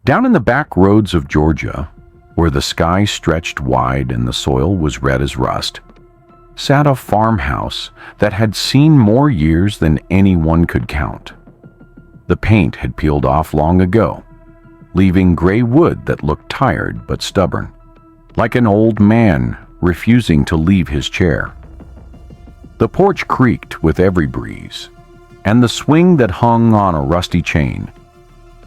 Down in the back roads of Georgia, where the sky stretched wide and the soil was red as rust, sat a farmhouse that had seen more years than anyone could count. The paint had peeled off long ago, leaving gray wood that looked tired but stubborn, like an old man refusing to leave his chair. The porch creaked with every breeze, and the swing that hung on a rusty chain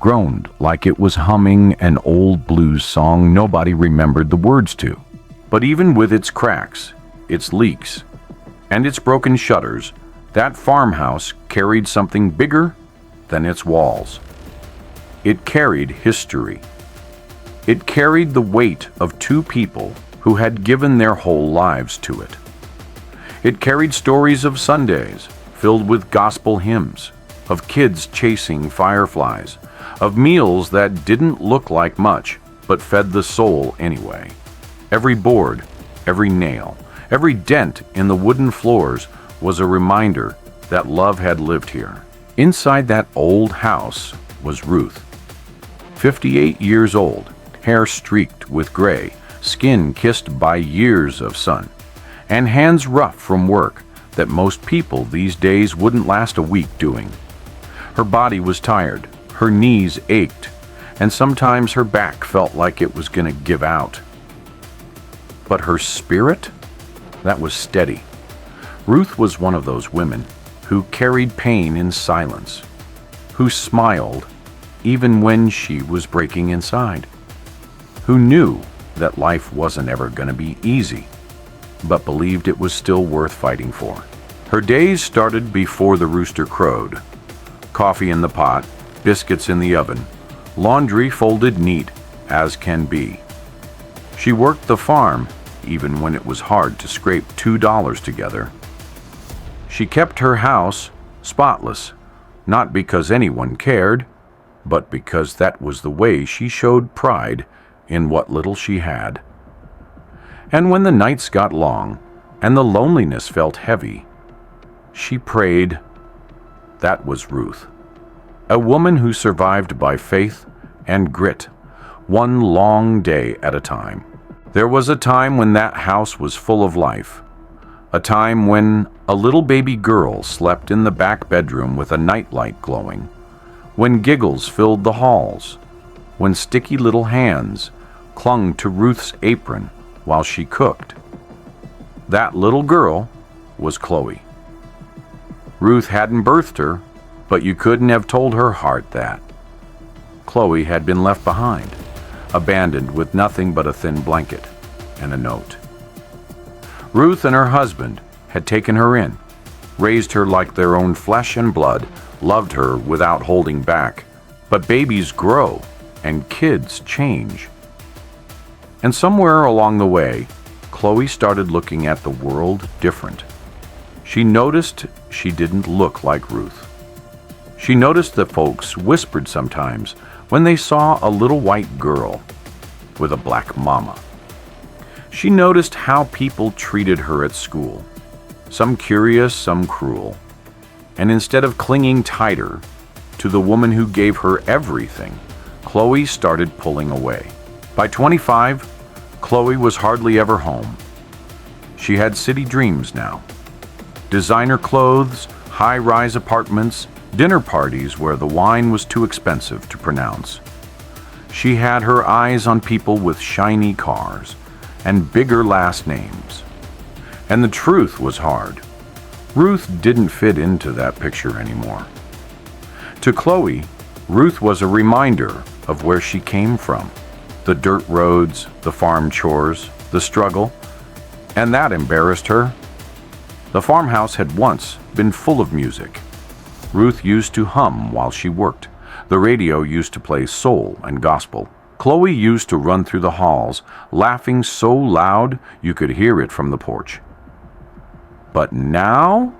groaned like it was humming an old blues song nobody remembered the words to. But even with its cracks, its leaks, and its broken shutters, that farmhouse carried something bigger than its walls. It carried history. It carried the weight of two people who had given their whole lives to it. It carried stories of Sundays filled with gospel hymns, of kids chasing fireflies, of meals that didn't look like much but fed the soul anyway. Every board, every nail, every dent in the wooden floors was a reminder that love had lived here. Inside that old house was Ruth, 58 years old, hair streaked with gray, skin kissed by years of sun, and hands rough from work that most people these days wouldn't last a week doing. Her body was tired, her knees ached, and sometimes her back felt like it was going to give out. But her spirit, that was steady. Ruth was one of those women who carried pain in silence, who smiled even when she was breaking inside, who knew that life wasn't ever going to be easy, but believed it was still worth fighting for. Her days started before the rooster crowed. Coffee in the pot, biscuits in the oven, laundry folded neat as can be. She worked the farm even when it was hard to scrape $2 together. She kept her house spotless, not because anyone cared, but because that was the way she showed pride in what little she had. And when the nights got long and the loneliness felt heavy, she prayed. That was Ruth, a woman who survived by faith and grit, one long day at a time. There was a time when that house was full of life, a time when a little baby girl slept in the back bedroom with a nightlight glowing, when giggles filled the halls, when sticky little hands clung to Ruth's apron while she cooked. That little girl was Chloe. Ruth hadn't birthed her, but you couldn't have told her heart that. Chloe had been left behind, abandoned with nothing but a thin blanket and a note. Ruth and her husband had taken her in, raised her like their own flesh and blood, loved her without holding back. But babies grow and kids change. And somewhere along the way, Chloe started looking at the world different. She noticed she didn't look like Ruth. She noticed that folks whispered sometimes when they saw a little white girl with a black mama. She noticed how people treated her at school, some curious, some cruel. And instead of clinging tighter to the woman who gave her everything, Chloe started pulling away. By 25, Chloe was hardly ever home. She had city dreams now. Designer clothes, high-rise apartments, dinner parties where the wine was too expensive to pronounce. She had her eyes on people with shiny cars and bigger last names. And the truth was hard. Ruth didn't fit into that picture anymore. To Chloe, Ruth was a reminder of where she came from. The dirt roads, the farm chores, the struggle, and that embarrassed her. The farmhouse had once been full of music. Ruth used to hum while she worked. The radio used to play soul and gospel. Chloe used to run through the halls, laughing so loud you could hear it from the porch. But now,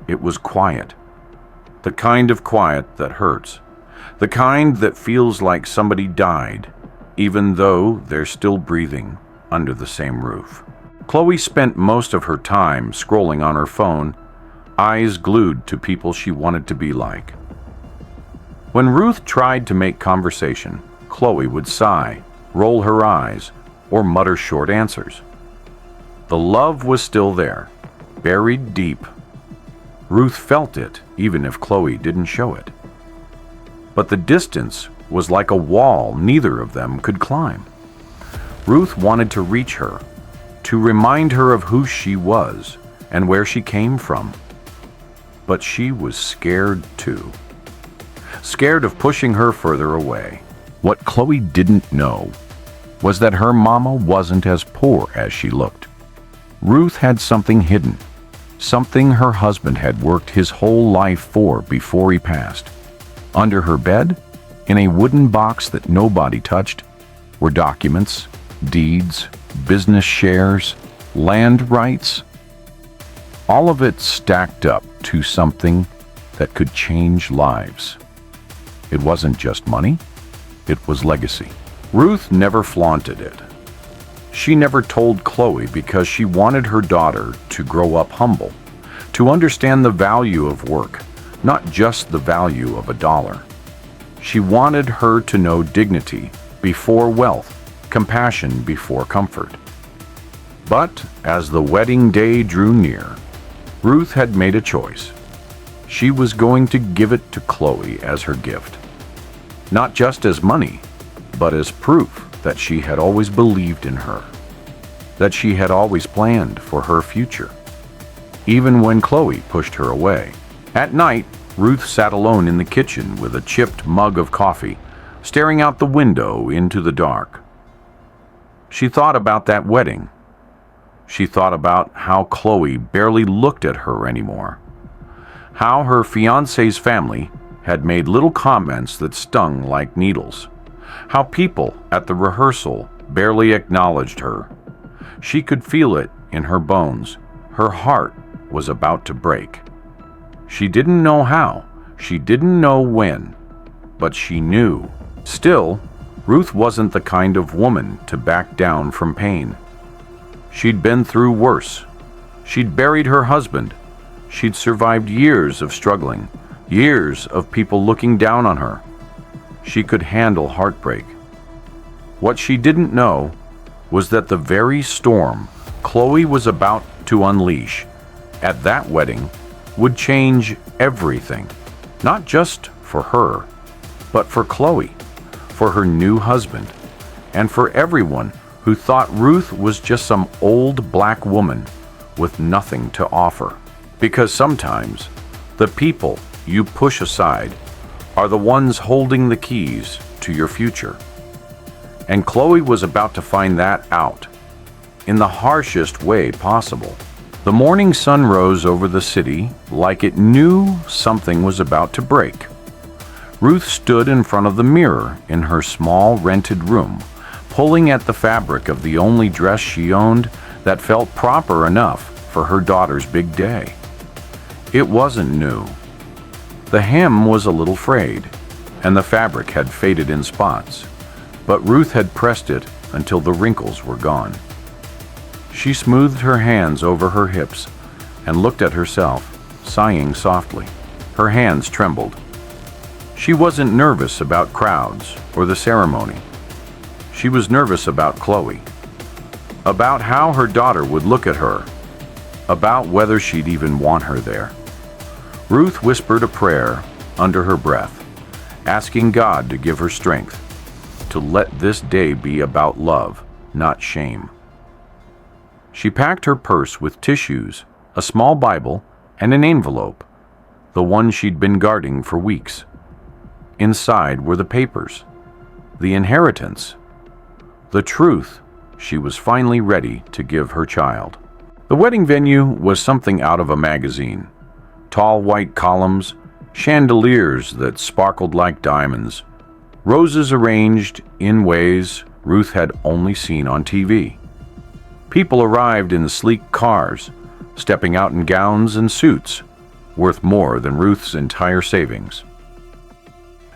it was quiet. The kind of quiet that hurts. The kind that feels like somebody died, even though they're still breathing under the same roof. Chloe spent most of her time scrolling on her phone, eyes glued to people she wanted to be like. When Ruth tried to make conversation, Chloe would sigh, roll her eyes, or mutter short answers. The love was still there, buried deep. Ruth felt it, even if Chloe didn't show it. But the distance was like a wall neither of them could climb. Ruth wanted to reach her, to remind her of who she was and where she came from. But she was scared too. Scared of pushing her further away. What Chloe didn't know was that her mama wasn't as poor as she looked. Ruth had something hidden, something her husband had worked his whole life for before he passed. Under her bed, in a wooden box that nobody touched, were documents, deeds, business shares, land rights. All of it stacked up to something that could change lives. It wasn't just money, it was legacy. Ruth never flaunted it. She never told Chloe because she wanted her daughter to grow up humble, to understand the value of work, not just the value of a dollar. She wanted her to know dignity before wealth, compassion before comfort. But as the wedding day drew near, Ruth had made a choice. She was going to give it to Chloe as her gift. Not just as money, but as proof that she had always believed in her, that she had always planned for her future, even when Chloe pushed her away. At night, Ruth sat alone in the kitchen with a chipped mug of coffee, staring out the window into the dark. She thought about that wedding. She thought about how Chloe barely looked at her anymore, how her fiancé's family had made little comments that stung like needles, how people at the rehearsal barely acknowledged her. She could feel it in her bones. Her heart was about to break. She didn't know how, she didn't know when, but she knew. Still, Ruth wasn't the kind of woman to back down from pain. She'd been through worse. She'd buried her husband. She'd survived years of struggling, years of people looking down on her. She could handle heartbreak. What she didn't know was that the very storm Chloe was about to unleash at that wedding would change everything, not just for her, but for Chloe, for her new husband, and for everyone who thought Ruth was just some old black woman with nothing to offer. Because sometimes the people you push aside are the ones holding the keys to your future. And Chloe was about to find that out in the harshest way possible. The morning sun rose over the city like it knew something was about to break. Ruth stood in front of the mirror in her small rented room, pulling at the fabric of the only dress she owned that felt proper enough for her daughter's big day. It wasn't new. The hem was a little frayed, and the fabric had faded in spots, but Ruth had pressed it until the wrinkles were gone. She smoothed her hands over her hips and looked at herself, sighing softly. Her hands trembled. She wasn't nervous about crowds or the ceremony. She was nervous about Chloe, about how her daughter would look at her, about whether she'd even want her there. Ruth whispered a prayer under her breath, asking God to give her strength, to let this day be about love, not shame. She packed her purse with tissues, a small Bible, and an envelope, the one she'd been guarding for weeks. Inside were the papers, the inheritance, the truth she was finally ready to give her child. The wedding venue was something out of a magazine. Tall white columns, chandeliers that sparkled like diamonds, roses arranged in ways Ruth had only seen on TV. People arrived in sleek cars, stepping out in gowns and suits, worth more than Ruth's entire savings.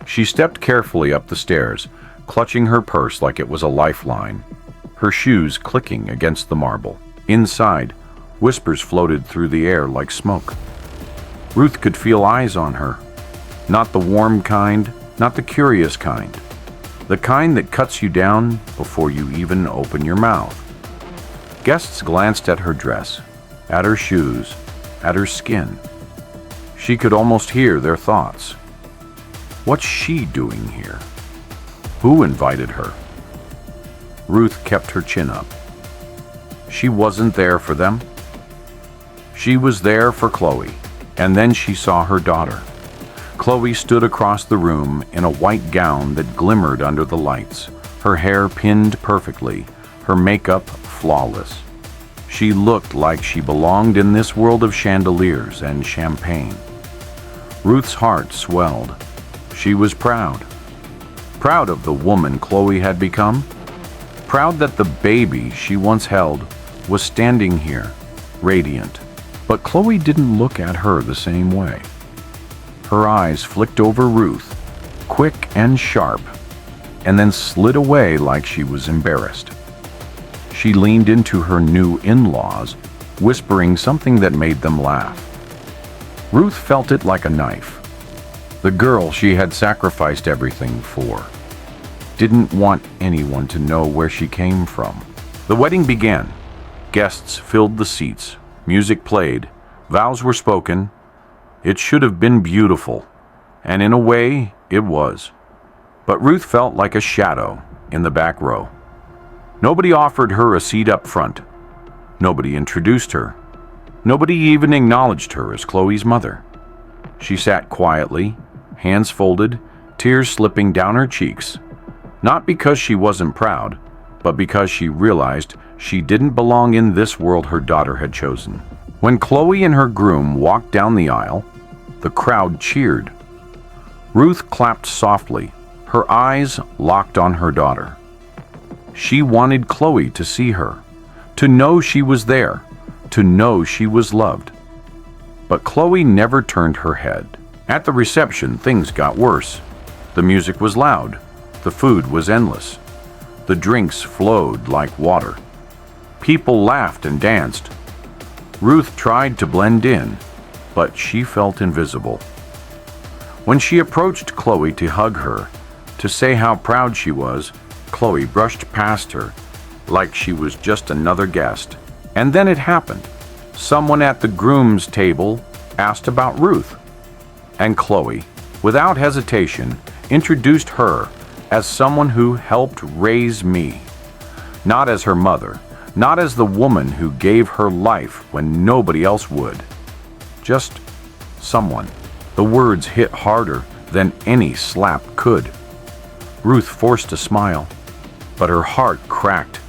She stepped carefully up the stairs, clutching her purse like it was a lifeline, her shoes clicking against the marble. Inside, whispers floated through the air like smoke. Ruth could feel eyes on her, not the warm kind, not the curious kind, The kind that cuts you down before you even open your mouth. Guests glanced at her dress, at her shoes, at her skin. She could almost hear their thoughts. What's she doing here? Who invited her? Ruth kept her chin up. She wasn't there for them. She was there for Chloe, and then she saw her daughter. Chloe stood across the room in a white gown that glimmered under the lights, her hair pinned perfectly, her makeup flawless. She looked like she belonged in this world of chandeliers and champagne. Ruth's heart swelled. She was proud. Proud of the woman Chloe had become. Proud that the baby she once held was standing here, radiant. But Chloe didn't look at her the same way. Her eyes flicked over Ruth, quick and sharp, and then slid away like she was embarrassed. She leaned into her new in-laws, whispering something that made them laugh. Ruth felt it like a knife. The girl she had sacrificed everything for didn't want anyone to know where she came from. The wedding began. Guests filled the seats. Music played. Vows were spoken. It should have been beautiful, and in a way, it was. But Ruth felt like a shadow in the back row. Nobody offered her a seat up front. Nobody introduced her. Nobody even acknowledged her as Chloe's mother. She sat quietly, hands folded, tears slipping down her cheeks. Not because she wasn't proud, but because she realized she didn't belong in this world her daughter had chosen. When Chloe and her groom walked down the aisle, the crowd cheered. Ruth clapped softly, her eyes locked on her daughter. She wanted Chloe to see her, to know she was there, to know she was loved. But Chloe never turned her head. At the reception, things got worse. The music was loud. The food was endless. The drinks flowed like water. People laughed and danced. Ruth tried to blend in, but she felt invisible. When she approached Chloe to hug her, to say how proud she was, Chloe brushed past her like she was just another guest. And then it happened. Someone at the groom's table asked about Ruth, and Chloe, without hesitation, introduced her as someone who helped raise me. Not as her mother, not as the woman who gave her life when nobody else would. Just someone. The words hit harder than any slap could. Ruth forced a smile, but her heart cracked.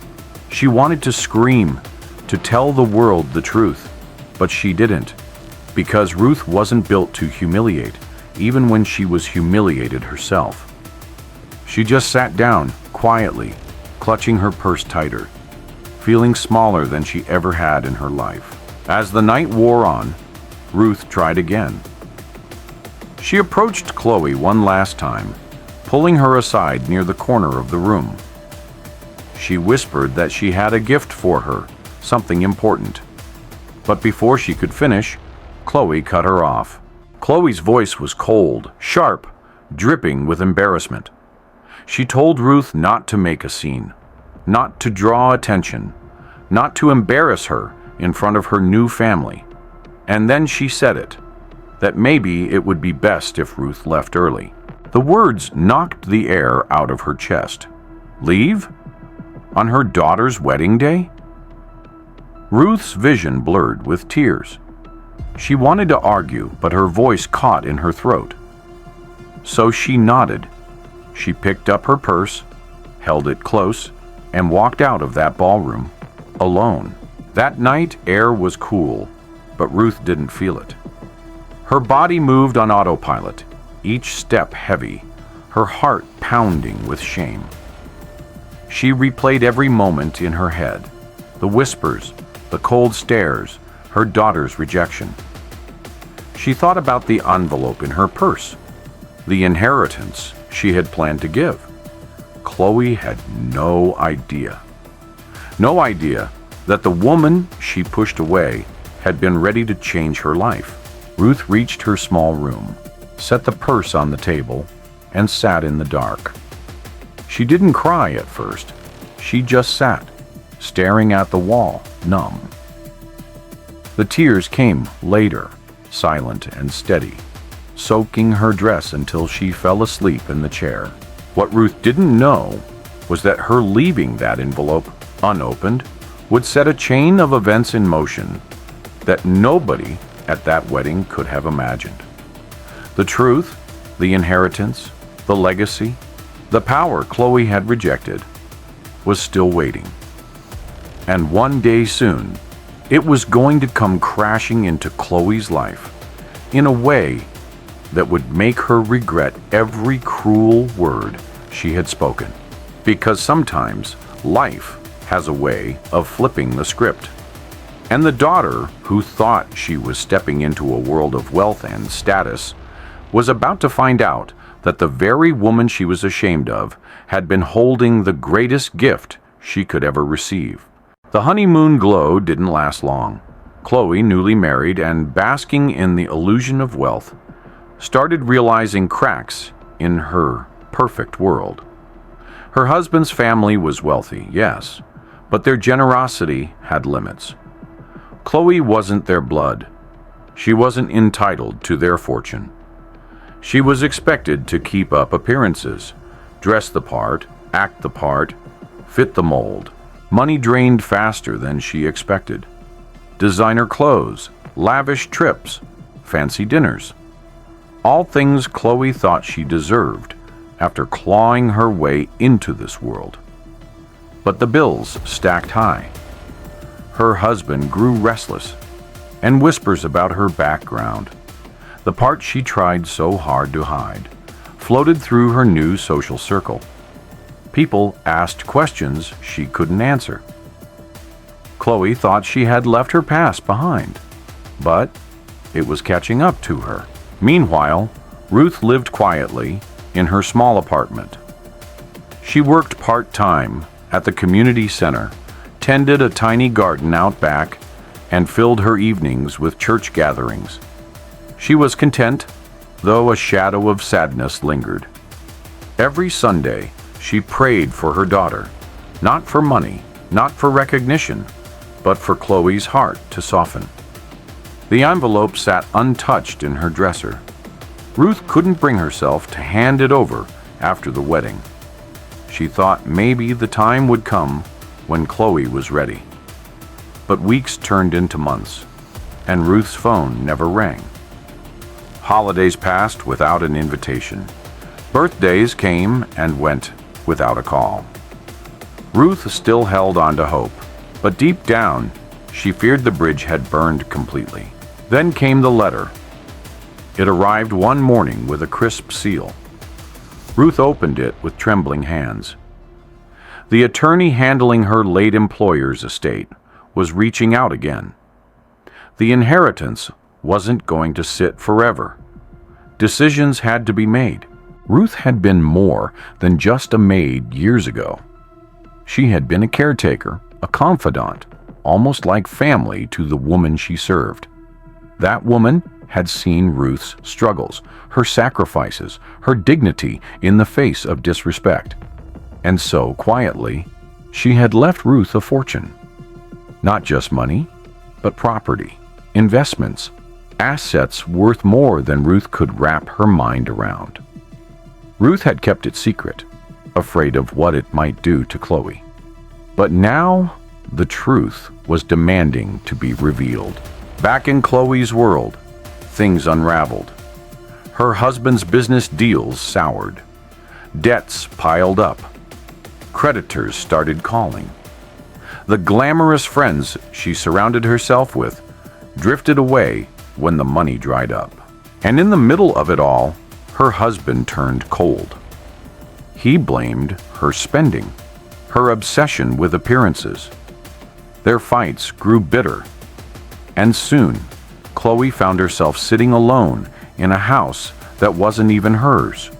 She wanted to scream, to tell the world the truth, but she didn't, because Ruth wasn't built to humiliate, even when she was humiliated herself. She just sat down, quietly, clutching her purse tighter, feeling smaller than she ever had in her life. As the night wore on, Ruth tried again. She approached Chloe one last time, pulling her aside near the corner of the room. She whispered that she had a gift for her, something important. But before she could finish, Chloe cut her off. Chloe's voice was cold, sharp, dripping with embarrassment. She told Ruth not to make a scene, not to draw attention, not to embarrass her in front of her new family. And then she said it, that maybe it would be best if Ruth left early. The words knocked the air out of her chest. Leave? On her daughter's wedding day? Ruth's vision blurred with tears. She wanted to argue, but her voice caught in her throat. So she nodded. She picked up her purse, held it close, and walked out of that ballroom, alone. That night, air was cool, but Ruth didn't feel it. Her body moved on autopilot, each step heavy, her heart pounding with shame. She replayed every moment in her head, the whispers, the cold stares, her daughter's rejection. She thought about the envelope in her purse, the inheritance she had planned to give. Chloe had no idea. No idea that the woman she pushed away had been ready to change her life. Ruth reached her small room, set the purse on the table, and sat in the dark. She didn't cry at first. She just sat, staring at the wall, numb. The tears came later, silent and steady, soaking her dress until she fell asleep in the chair. What Ruth didn't know was that her leaving that envelope unopened would set a chain of events in motion that nobody at that wedding could have imagined. The truth, the inheritance, the legacy, the power Chloe had rejected was still waiting. And one day soon, it was going to come crashing into Chloe's life in a way that would make her regret every cruel word she had spoken. Because sometimes life has a way of flipping the script. And the daughter, who thought she was stepping into a world of wealth and status, was about to find out that the very woman she was ashamed of had been holding the greatest gift she could ever receive. The honeymoon glow didn't last long. Chloe, newly married and basking in the illusion of wealth, started realizing cracks in her perfect world. Her husband's family was wealthy, yes, but their generosity had limits. Chloe wasn't their blood. She wasn't entitled to their fortune. She was expected to keep up appearances, dress the part, act the part, fit the mold. Money drained faster than she expected. Designer clothes, lavish trips, fancy dinners. All things Chloe thought she deserved after clawing her way into this world. But the bills stacked high. Her husband grew restless, and whispers about her background, the part she tried so hard to hide, floated through her new social circle. People asked questions she couldn't answer. Chloe thought she had left her past behind, but it was catching up to her. Meanwhile, Ruth lived quietly in her small apartment. She worked part-time at the community center, tended a tiny garden out back, and filled her evenings with church gatherings. She was content, though a shadow of sadness lingered. Every Sunday, she prayed for her daughter, not for money, not for recognition, but for Chloe's heart to soften. The envelope sat untouched in her dresser. Ruth couldn't bring herself to hand it over after the wedding. She thought maybe the time would come when Chloe was ready. But weeks turned into months, and Ruth's phone never rang. Holidays passed without an invitation. Birthdays came and went without a call. Ruth still held on to hope, but deep down, she feared the bridge had burned completely. Then came the letter. It arrived one morning with a crisp seal. Ruth opened it with trembling hands. The attorney handling her late employer's estate was reaching out again. The inheritance wasn't going to sit forever. Decisions had to be made. Ruth had been more than just a maid years ago. She had been a caretaker, a confidant, almost like family to the woman she served. That woman had seen Ruth's struggles, her sacrifices, her dignity in the face of disrespect. And so, quietly, she had left Ruth a fortune. Not just money, but property, investments, assets worth more than Ruth could wrap her mind around. Ruth had kept it secret, afraid of what it might do to Chloe. But now, the truth was demanding to be revealed. Back in Chloe's world, things unraveled. Her husband's business deals soured. Debts piled up. Creditors started calling. The glamorous friends she surrounded herself with drifted away when the money dried up. And in the middle of it all, her husband turned cold. He blamed her spending, her obsession with appearances. Their fights grew bitter. And soon, Chloe found herself sitting alone in a house that wasn't even hers,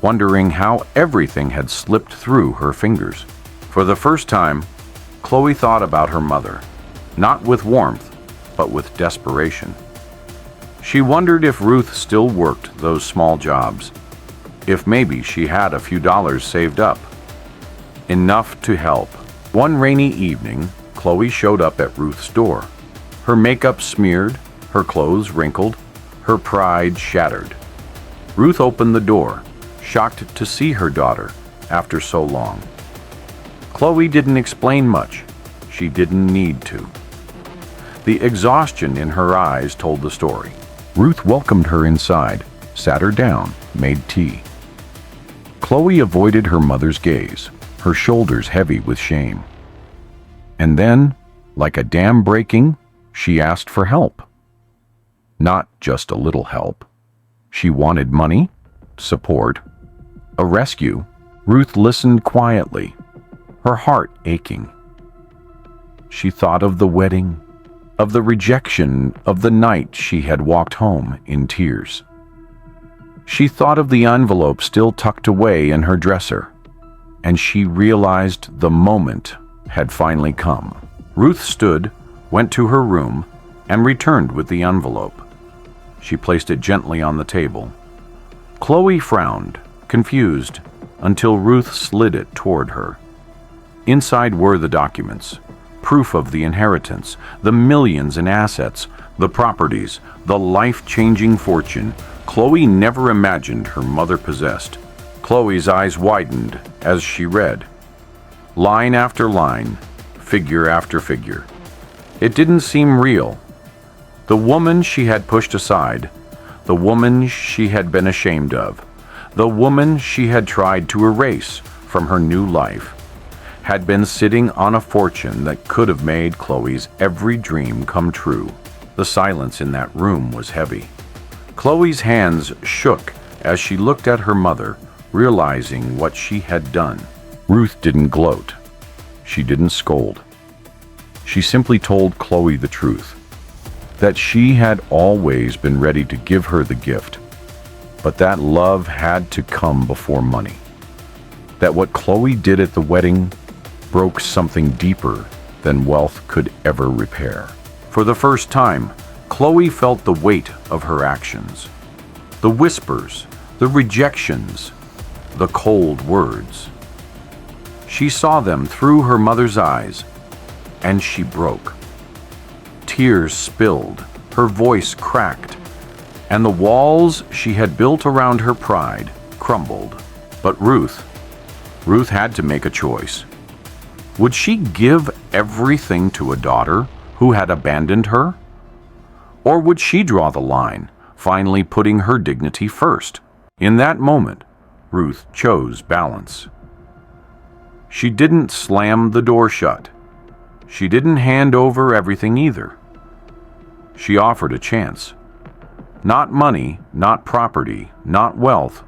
wondering how everything had slipped through her fingers. For the first time, Chloe thought about her mother, not with warmth, but with desperation. She wondered if Ruth still worked those small jobs, if maybe she had a few dollars saved up. enough to help. One rainy evening, Chloe showed up at Ruth's door. Her makeup smeared, her clothes wrinkled, her pride shattered. Ruth opened the door, shocked to see her daughter after so long. Chloe didn't explain much. She didn't need to. The exhaustion in her eyes told the story. Ruth welcomed her inside, sat her down, made tea. Chloe avoided her mother's gaze, her shoulders heavy with shame. And then, like a dam breaking, she asked for help. Not just a little help. She wanted money, support, a rescue. Ruth listened quietly, her heart aching. She thought of the wedding, of the rejection, of the night she had walked home in tears. She thought of the envelope still tucked away in her dresser, and she realized the moment had finally come. Ruth stood, went to her room, and returned with the envelope. She placed it gently on the table. Chloe frowned, confused, until Ruth slid it toward her. Inside were the documents, proof of the inheritance, the millions in assets, the properties, the life-changing fortune Chloe never imagined her mother possessed. Chloe's eyes widened as she read. Line after line, figure after figure. It didn't seem real. The woman she had pushed aside, the woman she had been ashamed of, the woman she had tried to erase from her new life, had been sitting on a fortune that could have made Chloe's every dream come true. The silence in that room was heavy. Chloe's hands shook as she looked at her mother, realizing what she had done. Ruth didn't gloat. She didn't scold. She simply told Chloe the truth, that she had always been ready to give her the gift, but that love had to come before money. That what Chloe did at the wedding broke something deeper than wealth could ever repair. For the first time, Chloe felt the weight of her actions. The whispers, the rejections, the cold words. She saw them through her mother's eyes, and she broke. Tears spilled, her voice cracked, and the walls she had built around her pride crumbled. But Ruth had to make a choice. Would she give everything to a daughter who had abandoned her? Or would she draw the line, finally putting her dignity first? In that moment, Ruth chose balance. She didn't slam the door shut. She didn't hand over everything either. She offered a chance. Not money, not property, not wealth,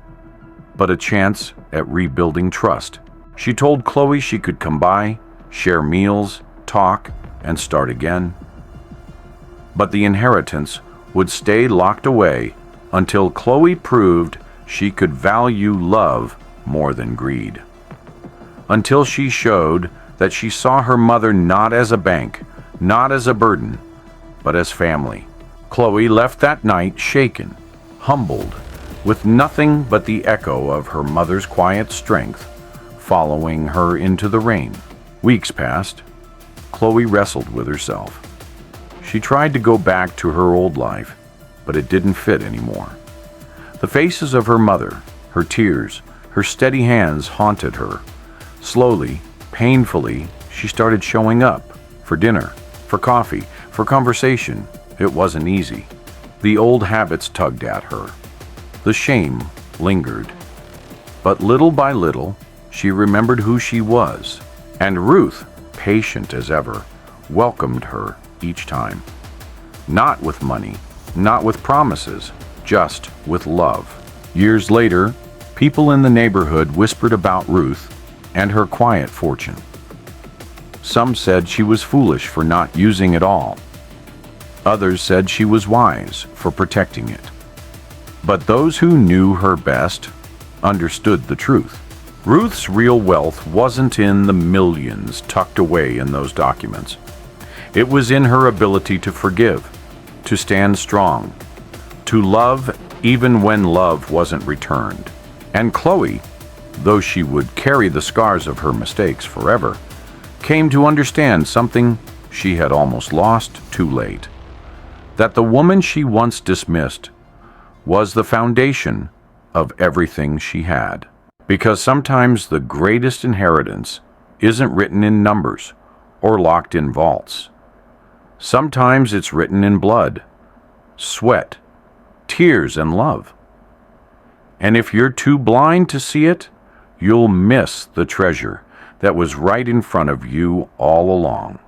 but a chance at rebuilding trust. She told Chloe she could come by, share meals, talk, and start again. But the inheritance would stay locked away until Chloe proved she could value love more than greed. Until she showed that she saw her mother not as a bank, not as a burden, but as family. Chloe left that night shaken, humbled, with nothing but the echo of her mother's quiet strength following her into the rain. Weeks passed. Chloe wrestled with herself. She tried to go back to her old life, but it didn't fit anymore. The faces of her mother, her tears, her steady hands haunted her. Slowly, painfully, she started showing up for dinner, for coffee, for conversation. It wasn't easy. The old habits tugged at her. The shame lingered. But little by little, she remembered who she was, and Ruth, patient as ever, welcomed her each time. Not with money, not with promises, just with love. Years later, people in the neighborhood whispered about Ruth and her quiet fortune. Some said she was foolish for not using it all. Others said she was wise for protecting it. But those who knew her best understood the truth. Ruth's real wealth wasn't in the millions tucked away in those documents. It was in her ability to forgive, to stand strong, to love even when love wasn't returned. And Chloe though she would carry the scars of her mistakes forever, came to understand something she had almost lost too late. That the woman she once dismissed was the foundation of everything she had. Because sometimes the greatest inheritance isn't written in numbers or locked in vaults. Sometimes it's written in blood, sweat, tears, and love. And if you're too blind to see it, you'll miss the treasure that was right in front of you all along.